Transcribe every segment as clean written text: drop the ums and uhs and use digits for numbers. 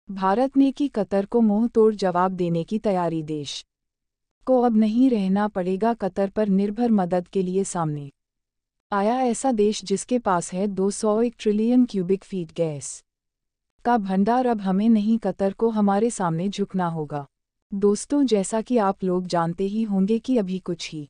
भारत ने की कतर को मुंह तोड़ जवाब देने की तैयारी। देश को अब नहीं रहना पड़ेगा कतर पर निर्भर। मदद के लिए सामने आया ऐसा देश जिसके पास है 201 ट्रिलियन क्यूबिक फीट गैस का भंडार। अब हमें नहीं, कतर को हमारे सामने झुकना होगा। दोस्तों, जैसा कि आप लोग जानते ही होंगे कि अभी कुछ ही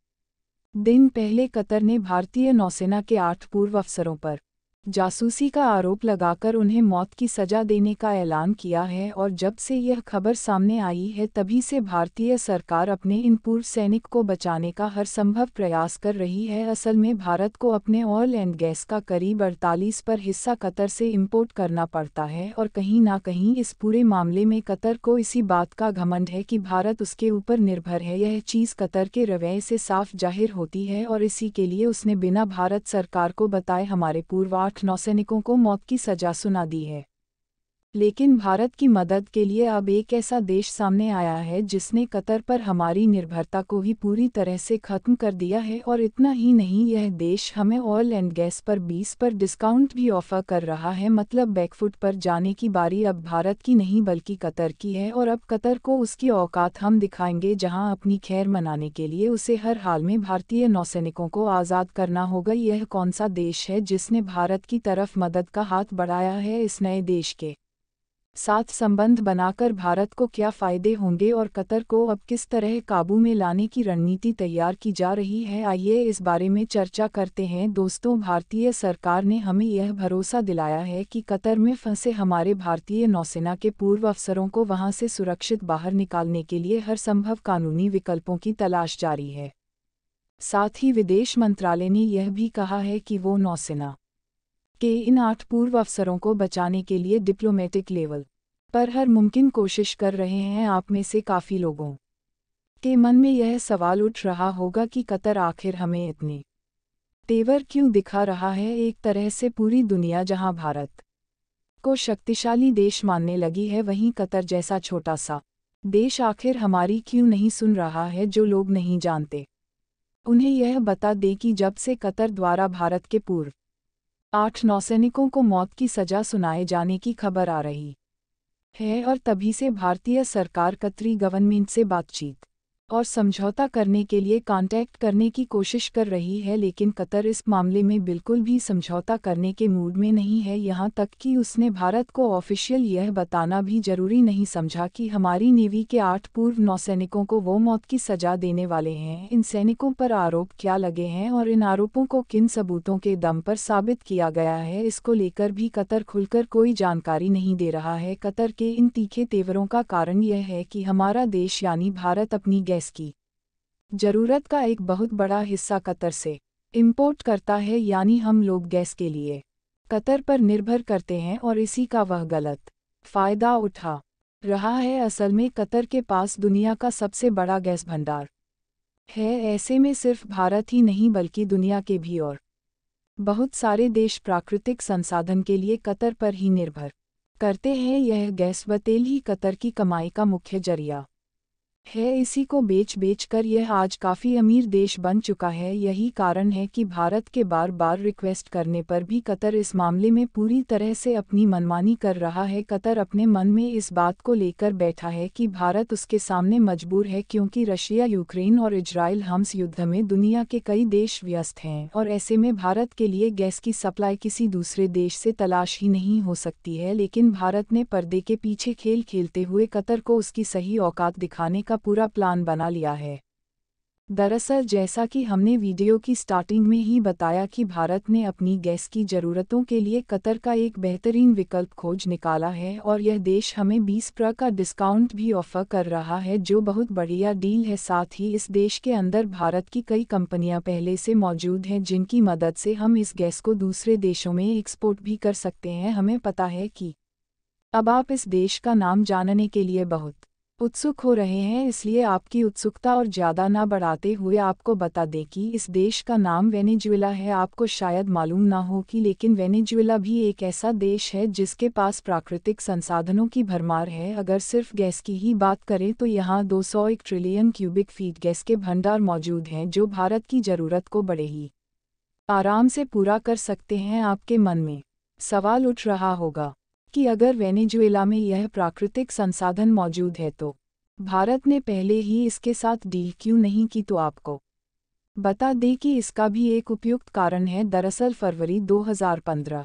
दिन पहले कतर ने भारतीय नौसेना के 8 पूर्व अफसरों पर जासूसी का आरोप लगाकर उन्हें मौत की सजा देने का ऐलान किया है। और जब से यह खबर सामने आई है तभी से भारतीय सरकार अपने इन पूर्व सैनिक को बचाने का हर संभव प्रयास कर रही है। असल में भारत को अपने ऑयल एंड गैस का करीब 48% हिस्सा कतर से इंपोर्ट करना पड़ता है और कहीं ना कहीं इस पूरे मामले में कतर को इसी बात का घमंड है कि भारत उसके ऊपर निर्भर है। यह चीज़ कतर के रवैये से साफ जाहिर होती है और इसी के लिए उसने बिना भारत सरकार को बताए हमारे पूर्व 8 नौसैनिकों को मौत की सजा सुना दी है। लेकिन भारत की मदद के लिए अब एक ऐसा देश सामने आया है जिसने कतर पर हमारी निर्भरता को ही पूरी तरह से खत्म कर दिया है। और इतना ही नहीं, यह देश हमें ऑयल एंड गैस पर 20% डिस्काउंट भी ऑफर कर रहा है। मतलब बैकफुट पर जाने की बारी अब भारत की नहीं बल्कि कतर की है। और अब कतर को उसकी औकात हम दिखाएंगे, जहां अपनी खैर मनाने के लिए उसे हर हाल में भारतीय नौसैनिकों को आज़ाद करना होगा। यह कौन सा देश है जिसने भारत की तरफ मदद का हाथ बढ़ाया है? इस नए देश के साथ संबंध बनाकर भारत को क्या फ़ायदे होंगे और कतर को अब किस तरह काबू में लाने की रणनीति तैयार की जा रही है? आइए इस बारे में चर्चा करते हैं। दोस्तों, भारतीय सरकार ने हमें यह भरोसा दिलाया है कि कतर में फंसे हमारे भारतीय नौसेना के पूर्व अफसरों को वहां से सुरक्षित बाहर निकालने के लिए हर संभव कानूनी विकल्पों की तलाश जारी है। साथ ही विदेश मंत्रालय ने यह भी कहा है कि वो नौसेना के इन 8 पूर्व अफसरों को बचाने के लिए डिप्लोमेटिक लेवल पर हर मुमकिन कोशिश कर रहे हैं। आप में से काफ़ी लोगों के मन में यह सवाल उठ रहा होगा कि कतर आखिर हमें इतने तेवर क्यों दिखा रहा है? एक तरह से पूरी दुनिया जहां भारत को शक्तिशाली देश मानने लगी है, वहीं कतर जैसा छोटा सा देश आखिर हमारी क्यों नहीं सुन रहा है? जो लोग नहीं जानते उन्हें यह बता दें कि जब से कतर द्वारा भारत के पूर्व 8 नौसैनिकों को मौत की सजा सुनाए जाने की खबर आ रही है और तभी से भारतीय सरकार कतरी गवर्नमेंट से बातचीत और समझौता करने के लिए कांटेक्ट करने की कोशिश कर रही है। लेकिन कतर इस मामले में बिल्कुल भी समझौता करने के मूड में नहीं है। यहाँ तक कि उसने भारत को ऑफिशियल यह बताना भी जरूरी नहीं समझा कि हमारी नेवी के 8 पूर्व नौसैनिकों को वो मौत की सजा देने वाले हैं। इन सैनिकों पर आरोप क्या लगे हैं और इन आरोपों को किन सबूतों के दम पर साबित किया गया है, इसको लेकर भी कतर खुलकर कोई जानकारी नहीं दे रहा है। कतर के इन तीखे तेवरों का कारण यह है कि हमारा देश यानी भारत अपनी गैस की जरूरत का एक बहुत बड़ा हिस्सा कतर से इंपोर्ट करता है। यानी हम लोग गैस के लिए कतर पर निर्भर करते हैं और इसी का वह गलत फायदा उठा रहा है। असल में कतर के पास दुनिया का सबसे बड़ा गैस भंडार है। ऐसे में सिर्फ भारत ही नहीं बल्कि दुनिया के भी और बहुत सारे देश प्राकृतिक संसाधन के लिए कतर पर ही निर्भर करते हैं। यह गैस व तेल ही कतर की कमाई का मुख्य जरिया है। इसी को बेच कर यह आज काफ़ी अमीर देश बन चुका है। यही कारण है कि भारत के बार बार रिक्वेस्ट करने पर भी कतर इस मामले में पूरी तरह से अपनी मनमानी कर रहा है। कतर अपने मन में इस बात को लेकर बैठा है कि भारत उसके सामने मजबूर है, क्योंकि रशिया, यूक्रेन और इजराइल हम्स युद्ध में दुनिया के कई देश व्यस्त हैं और ऐसे में भारत के लिए गैस की सप्लाई किसी दूसरे देश से तलाश ही नहीं हो सकती है। लेकिन भारत ने पर्दे के पीछे खेल खेलते हुए कतर को उसकी सही औकात दिखाने का पूरा प्लान बना लिया है। दरअसल जैसा कि हमने वीडियो की स्टार्टिंग में ही बताया कि भारत ने अपनी गैस की ज़रूरतों के लिए कतर का एक बेहतरीन विकल्प खोज निकाला है और यह देश हमें 20% का डिस्काउंट भी ऑफर कर रहा है, जो बहुत बढ़िया डील है। साथ ही इस देश के अंदर भारत की कई कंपनियां पहले से मौजूद हैं, जिनकी मदद से हम इस गैस को दूसरे देशों में एक्सपोर्ट भी कर सकते हैं। हमें पता है कि अब आप इस देश का नाम जानने के लिए बहुत उत्सुक हो रहे हैं, इसलिए आपकी उत्सुकता और ज़्यादा ना बढ़ाते हुए आपको बता दें कि इस देश का नाम वेनेजुएला है। आपको शायद मालूम ना हो कि लेकिन वेनेजुएला भी एक ऐसा देश है जिसके पास प्राकृतिक संसाधनों की भरमार है। अगर सिर्फ गैस की ही बात करें तो यहाँ 201 ट्रिलियन क्यूबिक फीट गैस के भंडार मौजूद हैं, जो भारत की ज़रूरत को बड़े ही आराम से पूरा कर सकते हैं। आपके मन में सवाल उठ रहा होगा कि अगर वेनेजुएला में यह प्राकृतिक संसाधन मौजूद है तो भारत ने पहले ही इसके साथ डील क्यों नहीं की। तो आपको बता दें कि इसका भी एक उपयुक्त कारण है। दरअसल फरवरी 2015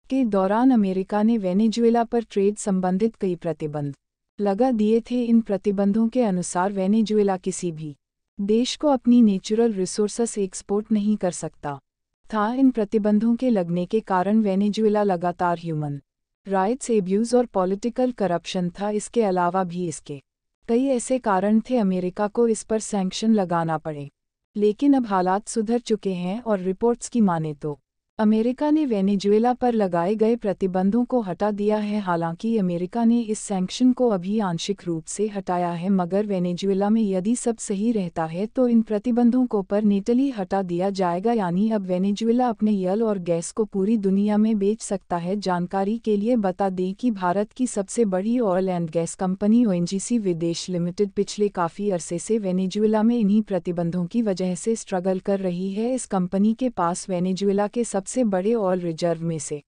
के दौरान अमेरिका ने वेनेजुएला पर ट्रेड संबंधित कई प्रतिबंध लगा दिए थे। इन प्रतिबंधों के अनुसार वेनेजुएला किसी भी देश को अपनी नेचुरल रिसोर्सेस एक्सपोर्ट नहीं कर सकता था। इन प्रतिबंधों के लगने के कारण वेनेजुएला लगातार ह्यूमन राइट्स एब्यूज और पॉलिटिकल करप्शन था। इसके अलावा भी इसके कई ऐसे कारण थे अमेरिका को इस पर सैंक्शन लगाना पड़े। लेकिन अब हालात सुधर चुके हैं और रिपोर्ट्स की माने तो अमेरिका ने वेनेजुएला पर लगाए गए प्रतिबंधों को हटा दिया है। हालांकि अमेरिका ने इस सैंक्शन को अभी आंशिक रूप से हटाया है, मगर वेनेजुएला में यदि सब सही रहता है तो इन प्रतिबंधों को परमानेंटली हटा दिया जाएगा। यानी अब वेनेजुएला अपने तेल और गैस को पूरी दुनिया में बेच सकता है। जानकारी के लिए बता दें कि भारत की सबसे बड़ी oil and gas company ONGC विदेश लिमिटेड पिछले काफ़ी अरसे से वेनेजुएला में इन्हीं प्रतिबंधों की वजह से स्ट्रगल कर रही है। इस कंपनी के पास वेनेजुएला के सबसे बड़े ऑयल रिजर्व में से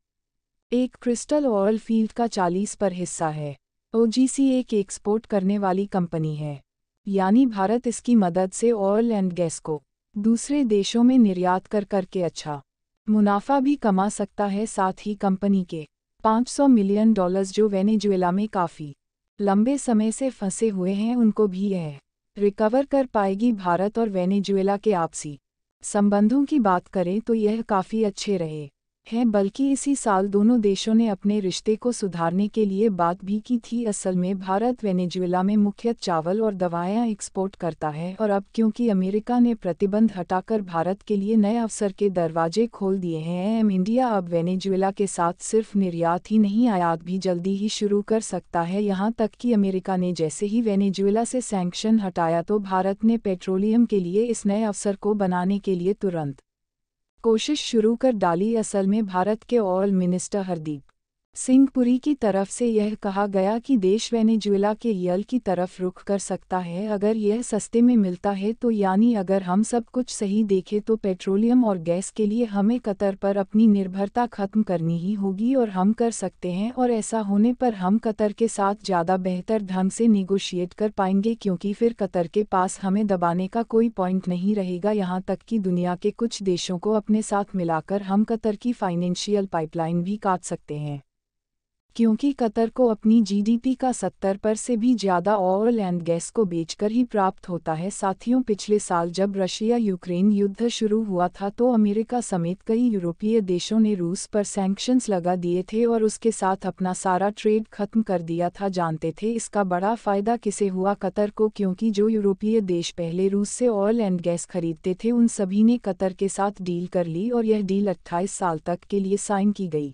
एक क्रिस्टल ऑयल फील्ड का 40% हिस्सा है। ओजीसी एक एक्सपोर्ट करने वाली कंपनी है, यानी भारत इसकी मदद से ऑयल एंड गैस को दूसरे देशों में निर्यात करके अच्छा मुनाफा भी कमा सकता है। साथ ही कंपनी के $500 मिलियन जो वेनेजुएला में काफ़ी लंबे समय से फंसे हुए हैं, उनको भी यह रिकवर कर पाएगी। भारत और वेनेजुएला के आपसी संबंधों की बात करें तो यह काफ़ी अच्छे रहे हैं, बल्कि इसी साल दोनों देशों ने अपने रिश्ते को सुधारने के लिए बात भी की थी। असल में भारत वेनेजुएला में मुख्यतः चावल और दवाएं एक्सपोर्ट करता है, और अब क्योंकि अमेरिका ने प्रतिबंध हटाकर भारत के लिए नए अवसर के दरवाजे खोल दिए हैं, इंडिया अब वेनेजुएला के साथ सिर्फ निर्यात ही नहीं, आयात भी जल्दी ही शुरू कर सकता है। यहाँ तक कि अमेरिका ने जैसे ही वेनेजुएला से सैंक्शन हटाया तो भारत ने पेट्रोलियम के लिए इस नए अवसर को बनाने के लिए तुरंत कोशिश शुरू कर डाली। असल में भारत के ऑयल मिनिस्टर हरदीप सिंह पुरी की तरफ से यह कहा गया कि देश वेनेजुएला के तेल की तरफ रुख कर सकता है अगर यह सस्ते में मिलता है तो, यानी अगर हम सब कुछ सही देखें तो पेट्रोलियम और गैस के लिए हमें कतर पर अपनी निर्भरता खत्म करनी ही होगी, और हम कर सकते हैं। और ऐसा होने पर हम कतर के साथ ज़्यादा बेहतर ढंग से निगोशिएट कर पाएंगे, क्योंकि फिर कतर के पास हमें दबाने का कोई पॉइंट नहीं रहेगा। यहाँ तक कि दुनिया के कुछ देशों को अपने साथ मिलाकर हम कतर की फाइनेंशियल पाइपलाइन भी काट सकते हैं, क्योंकि कतर को अपनी जीडीपी का 70% से भी ज़्यादा ऑयल एंड गैस को बेचकर ही प्राप्त होता है। साथियों, पिछले साल जब रशिया यूक्रेन युद्ध शुरू हुआ था तो अमेरिका समेत कई यूरोपीय देशों ने रूस पर सैंक्शंस लगा दिए थे और उसके साथ अपना सारा ट्रेड खत्म कर दिया था। जानते थे इसका बड़ा फ़ायदा किसे हुआ? कतर को, क्योंकि जो यूरोपीय देश पहले रूस से ऑयल एंड गैस खरीदते थे उन सभी ने कतर के साथ डील कर ली, और यह डील 28 साल तक के लिए साइन की गई।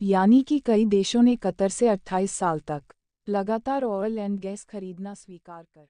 यानी कि कई देशों ने कतर से 28 साल तक लगातार ऑयल एंड गैस खरीदना स्वीकार कर